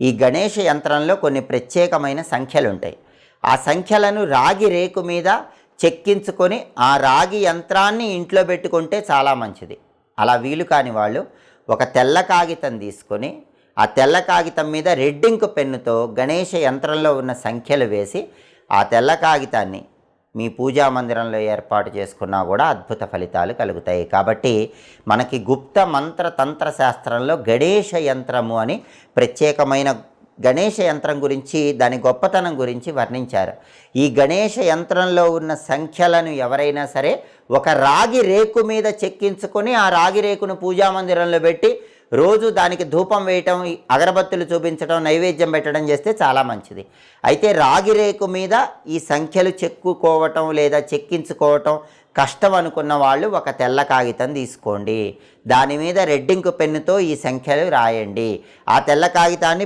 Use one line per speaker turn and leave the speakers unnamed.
ఈ గణేష యంత్రంలో కొన్ని ప్రత్యేకమైన సంఖ్యలు ఉంటాయి. ఆ సంఖ్యలను రాగి రేకు మీద చెక్కించుకొని ఆ రాగి యంత్రాన్ని ఇంట్లో పెట్టుకుంటే చాలా మంచిది. అలా వీలు కాని వాళ్ళు ఒక తెల్ల కాగితం తీసుకొని ఆ తెల్ల కాగితం మీద రెడ్ ఇంక్ పెన్నుతో గణేష యంత్రంలో ఉన్న సంఖ్యలు వేసి ఆ తెల్ల కాగితాన్ని మీ పూజా మందిరంలో ఏర్పాటు చేసుకున్నా కూడా అద్భుత ఫలితాలు కలుగుతాయి. కాబట్టి మనకి గుప్త మంత్ర తంత్ర శాస్త్రంలో గణేష యంత్రము అని ప్రత్యేకమైన గణేష యంత్రం గురించి, దాని గొప్పతనం గురించి వర్ణించారు. ఈ గణేష యంత్రంలో ఉన్న సంఖ్యలను ఎవరైనా సరే ఒక రాగి రేకు మీద చెక్కించుకొని ఆ రాగి రేకును పూజా మందిరంలో పెట్టి రోజు దానికి ధూపం వేయటం, అగరబత్తులు చూపించడం, నైవేద్యం పెట్టడం చేస్తే చాలా మంచిది. అయితే రాగి రేకు మీద ఈ సంఖ్యలు చెక్కుకోవటం లేదా చెక్కించుకోవటం కష్టం అనుకున్న వాళ్ళు ఒక తెల్ల కాగితం తీసుకోండి. దాని మీద రెడ్ ఇంక్ పెన్నుతో ఈ సంఖ్యలు రాయండి. ఆ తెల్ల కాగితాన్ని